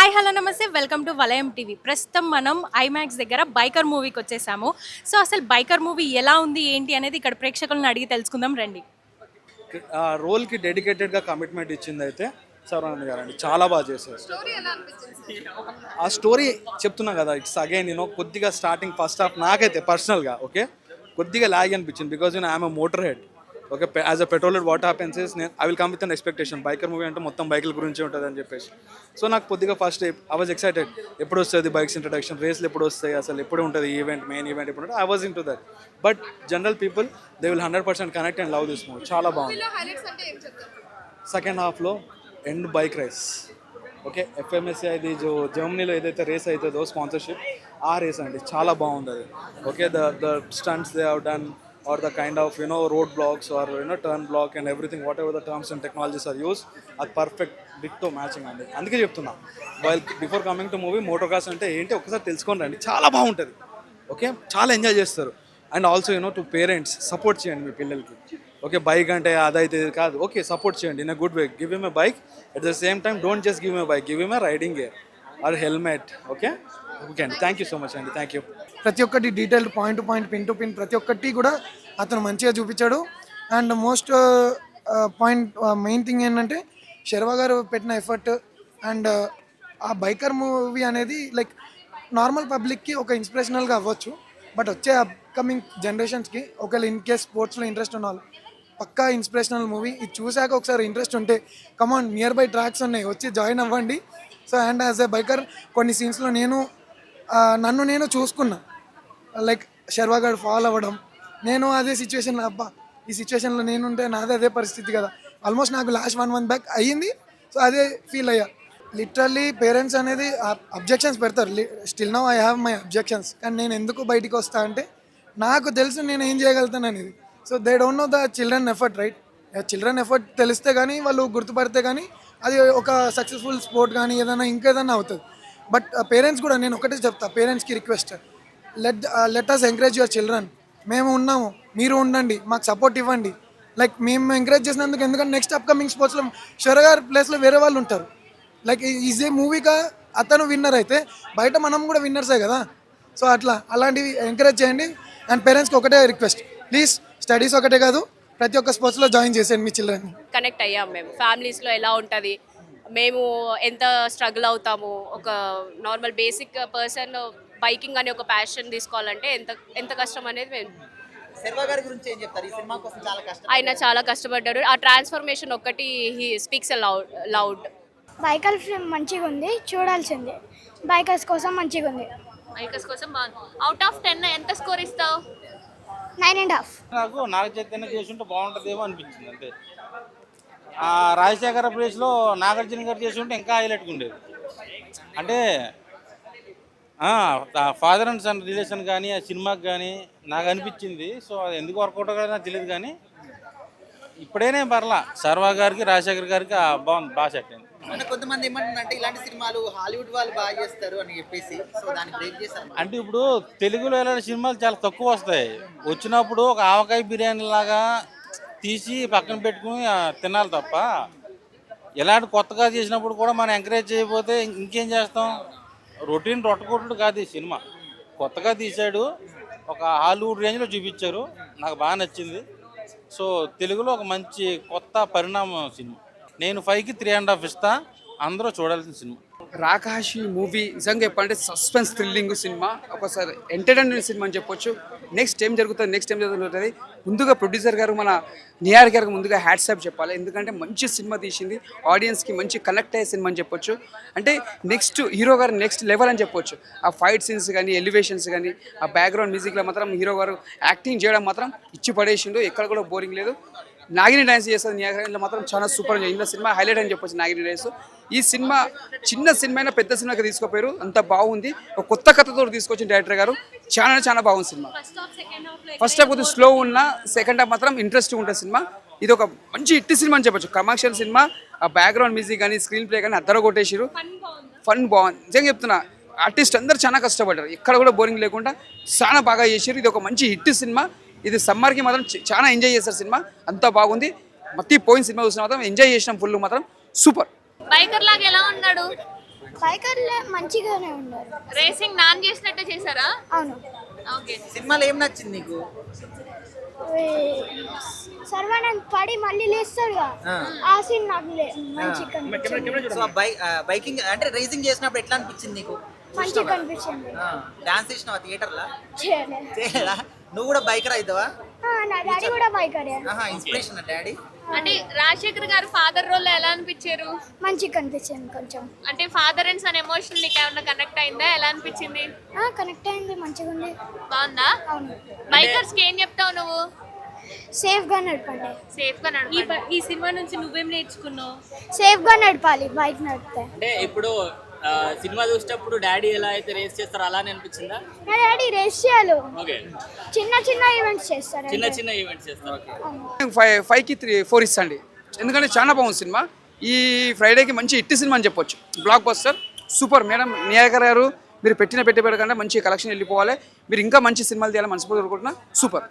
Hi hello నమస్తే welcome to వలయం TV. ప్రస్తుతం మనం ఐమాక్స్ దగ్గర బైకర్ మూవీకి వచ్చేసాము. సో అసలు బైకర్ మూవీ ఎలా ఉంది ఏంటి అనేది ఇక్కడ ప్రేక్షకులను అడిగి తెలుసుకుందాం రండి. ఆ రోల్కి డెడికేటెడ్గా కమిట్మెంట్ ఇచ్చింది అయితే శర్వానంద్ గారు అండి. చాలా బాగా చేశారు. ఆ స్టోరీ చెప్తున్నా కదా, ఇట్స్ అగైన్ కొద్దిగా స్టార్టింగ్ ఫస్ట్ హాఫ్ నాకైతే పర్సనల్గా కొద్దిగా లాగ్ అనిపించింది. Because I'm a motor head. Okay, as a petrol head what happens is I will come with an expectation. Biker movie అంటే మొత్తం బైకుల గురించి ఉంటుంది అని చెప్పేసి. సో నాకు కొద్దిగా ఫస్ట్ ఐ వాజ్ ఎక్సైటెడ్. ఎప్పుడు వస్తుంది బైక్స్ ఇంట్రడక్షన్, రేస్లు ఎప్పుడు వస్తాయి, అసలు ఎప్పుడు ఉంటుంది ఈవెంట్, మెయిన్ ఈవెంట్ ఎప్పుడు ఉంటుంది, I was in to that. But general people they will 100% connect and love this movie. చాలా బాగుంది. సెకండ్ హాఫ్లో ఎండ్ బైక్ రేస్. ఓకే, ఎఫ్ఎంఎస్సి అది జర్మనీలో ఏదైతే రేస్ అవుతుందో స్పాన్సర్షిప్, ఆ రేస్ అండి చాలా బాగుంది అది. Okay, the stunts they have done or the kind of road blocks or turn block and everything, whatever the terms and technologies are used, are perfect ditto matching అండి. అందుకే చెప్తున్నా, while before coming to movie motor cars అంటే ఏంటి ఒకసారి తెలుసుకోండి రండి, చాలా బాగుంటుంది. ఓకే, చాలా ఎంజాయ్ చేస్తారు. And also to parents support చేయండి మీ పిల్లలకి. ఓకే, బైక్ అంటే అదైతే కాదు, ఓకే సపోర్ట్ చేయండి in a good way. Give him a bike, at the same time don't just give him a bike, give him a riding gear are helmet. Okay okay అండి, thank you so much అండి, thank you. ప్రతి ఒక్కటి detailed point to point, pin to pin ప్రతి ఒక్కటి కూడా అతను మంచిగా చూపించాడు. And most point main thing ఏంటంటే శర్వా గారు పెట్టిన ఎఫర్ట్. అండ్ ఆ బైకర్ మూవీ అనేది లైక్ నార్మల్ పబ్లిక్కి ఒక ఇన్స్పిరేషనల్గా అవ్వచ్చు, బట్ వచ్చే అప్కమింగ్ జనరేషన్స్కి ఒకవేళ ఇన్ కేస్ స్పోర్ట్స్లో ఇంట్రెస్ట్ ఉన్న వాళ్ళు పక్కా ఇన్స్పిరేషనల్ మూవీ. ఇది చూశాక ఒకసారి ఇంట్రెస్ట్ ఉంటే కమాన్, నియర్ బై ట్రాక్స్ ఉన్నాయి, వచ్చి జాయిన్ అవ్వండి. So and as a biker కొన్ని సీన్స్లో నన్ను నేను చూసుకున్నా. లైక్ శర్వా గారు ఫాలో అవ్వడం, నేను అదే సిచ్యువేషన్లో, అబ్బా ఈ సిచ్యువేషన్లో నేనుంటే నాదే అదే పరిస్థితి కదా, ఆల్మోస్ట్ నాకు లాస్ట్ 1 month బ్యాక్ అయ్యింది. సో అదే ఫీల్ అయ్యా. లిటరల్లీ పేరెంట్స్ అనేది అబ్జెక్షన్స్ పెడతారు. Still now I have my objections. కానీ నేను ఎందుకు బయటికి వస్తా అంటే నాకు తెలుసు నేను ఏం చేయగలుగుతాను అనేది. So they don't know the children effort, right? Children effort తెలిస్తే కానీ, వాళ్ళు గుర్తుపడితే కానీ అది ఒక సక్సెస్ఫుల్ స్పోర్ట్ కానీ ఏదైనా ఇంకేదైనా అవుతుంది. బట్ పేరెంట్స్ కూడా నేను ఒకటే చెప్తా, పేరెంట్స్కి request, let us encourage your children. మేము ఉన్నాము, మీరు ఉండండి, మాకు సపోర్ట్ ఇవ్వండి. లైక్ మేము ఎంకరేజ్ చేసినందుకు, ఎందుకంటే నెక్స్ట్ అప్కమింగ్ స్పోర్ట్స్లో శరగారి ప్లేస్లో వేరే వాళ్ళు ఉంటారు. లైక్ ఈజ్ ఏ మూవీగా అతను విన్నర్ అయితే బయట మనం కూడా విన్నర్సే కదా. సో అలాంటివి ఎంకరేజ్ చేయండి. అండ్ పేరెంట్స్కి ఒకటే రిక్వెస్ట్, ప్లీజ్ స్టడీస్ ఒకటే కాదు, ప్రతి ఒక్క స్పోర్ట్స్లో జాయిన్ చేసేయండి మీ చిల్డ్రన్. కనెక్ట్ అయ్యాం మేము. ఫ్యామిలీస్లో ఎలా ఉంటుంది, మేము ఎంత స్ట్రగుల్ అవుతాము, ఒక నార్మల్ బేసిక్ పర్సన్ బైకింగ్ అనే ఒక ప్యాషన్ తీసుకోవాలంటే ఎంత ఎంత కష్టం అనేది మేము. శర్వా గారి గురించి ఏం చెప్తారు? ఈ సినిమా కోసం చాలా కష్టం, ఆయన చాలా కష్టపడ్డాడు. ఆ ట్రాన్స్ఫర్మేషన్ ఒక్కటి he speaks loud. Biker film మంచిగా ఉంది, చూడాల్సిందే. బైకర్స్ కోసం మంచిగా ఉంది. బైకర్స్ కోసం అవుట్ ఆఫ్ 10 ఎంత స్కోర్ ఇస్తావు? 9.5. నాకు నాగ చైతన్య చేసుంటే బాగుంటుందేమో అనిపించింది అంతే. రాజశేఖర ప్లేస్లో నాగార్జున గారు చేసి ఉంటే ఇంకా హైలైట్గా ఉండేది. అంటే ఫాదర్ అండ్ సన్ రిలేషన్ కానీ ఆ సినిమాకి కానీ నాకు అనిపించింది. సో అది ఎందుకు వర్కౌట్ అవుతుందో నాకు తెలియదు, కానీ ఇప్పుడేనే పర్లా శర్వా గారికి రాజశేఖర్ గారికి బాగుంది, బాగా సెట్ అయింది. అంటే కొంతమంది ఏమంటారంటే ఇలాంటి సినిమాలు హాలీవుడ్ వాళ్ళు బాగా చేస్తారు అని చెప్పేసి, సో దాన్ని బ్రేక్ చేశారు. అంటే ఇప్పుడు తెలుగులో ఇలాంటి సినిమాలు చాలా తక్కువ వస్తాయి. వచ్చినప్పుడు ఒక ఆవకాయ బిర్యానీ లాగా తీసి పక్కన పెట్టుకుని తినాలి తప్ప, ఇలాంటి కొత్తగా చేసినప్పుడు కూడా మనం ఎంకరేజ్ చేయకపోతే ఇంకేం చేస్తాం? రొటీన్ రొట్టకొట్టుడు కాదు ఈ సినిమా. కొత్తగా తీశాడు, ఒక హాలీవుడ్ రేంజ్లో చూపించారు, నాకు బాగా నచ్చింది. సో తెలుగులో ఒక మంచి కొత్త పరిణామం సినిమా. నేను 5కి 3.5 ఇస్తా. అందరూ చూడాల్సిన సినిమా. రాకాషి మూవీ నిజంగా చెప్పాలంటే సస్పెన్స్ థ్రిల్లింగ్ సినిమా, ఒకసారి ఎంటర్టైన్మెంట్ సినిమా అని చెప్పొచ్చు. నెక్స్ట్ ఏం జరుగుతుంది ముందుగా ప్రొడ్యూసర్ గారు మన నియార్ గారికి ముందుగా హ్యాట్సాప్ చెప్పాలి. ఎందుకంటే మంచి సినిమా తీసింది, ఆడియన్స్కి మంచి కనెక్ట్ అయ్యే సినిమా అని చెప్పొచ్చు. అంటే నెక్స్ట్ హీరో గారు నెక్స్ట్ లెవెల్ అని చెప్పొచ్చు. ఆ ఫైట్ సీన్స్ కానీ, ఎలివేషన్స్ కానీ, ఆ బ్యాక్గ్రౌండ్ మ్యూజిక్లో మాత్రం హీరో గారు యాక్టింగ్ చేయడం మాత్రం ఇచ్చి పడేసిండు, ఎక్కడ కూడా బోరింగ్ లేదు. నాగిని డ్యాన్స్ చేస్తుంది నియాగరంలో మాత్రం చాలా సూపర్. ఇందులో సినిమా హైలైట్ అని చెప్పొచ్చు నాగిని డ్యాన్స్. ఈ సినిమా చిన్న సినిమా అయినా పెద్ద సినిమాకి తీసుకుపోయారు, అంత బాగుంది. ఒక కొత్త కథతో తీసుకొచ్చిన డైరెక్టర్ గారు, చాలా బాగుంది సినిమా. ఫస్ట్ హాఫ్ కొద్దిగా స్లో ఉన్న, సెకండ్ హాఫ్ మాత్రం ఇంట్రెస్టింగ్ ఉంటుంది సినిమా. ఇది ఒక మంచి హిట్ సినిమా అని చెప్పొచ్చు. కమర్షియల్ సినిమా, ఆ బ్యాక్గ్రౌండ్ మ్యూజిక్ కానీ, స్క్రీన్ ప్లే కానీ అద్దరు కొట్టేసారు. ఫన్ బాగుంది. నిజంగా చెప్తున్నా, ఆర్టిస్ట్ అందరూ చాలా కష్టపడ్డారు, ఎక్కడ కూడా బోరింగ్ లేకుండా చాలా బాగా చేశారు. ఇది ఒక మంచి హిట్ సినిమా. ఇది సమ్మర్కి మాత్రం చాలా ఎంజాయ్ చేస్తారు సినిమా, అంతా బాగుంది. మత్తి పోయిన సినిమా చూసిన మాత్రం ఎంజాయ్ చేసినాం ఫుల్, మాత్రం సూపర్. బైకర్ లాగా ఎలా ఉన్నాడు? బైకర్లే మంచిగానే ఉన్నారు. రేసింగ్ నాన్ చేసినట్టే చేశారా? అవును. ఓకే. సినిమాలో ఏం నచ్చింది నీకు? సర్వానంద్ పడి మళ్ళీ లేస్తాడుగా, ఆ సీన్ నాకు మంచిగా కనిపించింది. సో బైకింగ్ అంటే రేసింగ్ చేసినప్పుడు ఎట్లా అనిపించింది నీకు? మంచిగా కనిపించింది. డాన్స్ చేసినావా థియేటర్లో? చేయలేదు. చేయరా? నువ్వు కూడా బైకర్ అవుతావా? నా డాడీ కూడా బైకరే. Inspiration daddy. అంటే రాజశేఖర్ గారు ఫాదర్ రోల్ ఎలా అనిపించారు? మంచిగా కనిపించింది కొంచెం. అంటే ఫాదర్ అండ్ సన్ ఎమోషన్ నీకు ఏమన్నా కనెక్ట్ అయిందా? ఎలా అనిపించింది? కనెక్ట్ అయింది, మంచిగా ఉంది. బాగుందా? అవును. బైకర్స్ కి ఏం చెప్తావు నువ్వు? సేఫ్ గా నడపండి. సేఫ్ గా నడపండి. ఈ సినిమా నుంచి నువ్వేం నేర్చుకున్నావు? సేఫ్ గా నడపాలి బైక్ నడిపితే. అంటే ఇప్పుడు సినిమా చూసేటప్పుడు డాడీ ఎలా అయితే రేస్ చేస్తారో అలానే అనిపించిందా? నా డాడీ రేస్ చేయాలి, ఓకే, చిన్న చిన్న ఈవెంట్స్ చేస్తారు. చిన్న చిన్న ఈవెంట్స్ చేస్తారు. 5కి 4 ఇస్తండి, ఎందుకంటే చాలా బాగుంది సినిమా. ఈ ఫ్రైడేకి మంచి హిట్ సినిమా అని చెప్పొచ్చు. Block buster super. మేడం నియాగర్ గారు, మీరు పెట్టిన పెట్టుబడి కంటే మంచి కలెక్షన్ వెళ్ళిపోవాలి. మీరు ఇంకా మంచి సినిమాలు తీయాలని మనస్ఫూర్తిగా కోరుకుంటున్నా. సూపర్.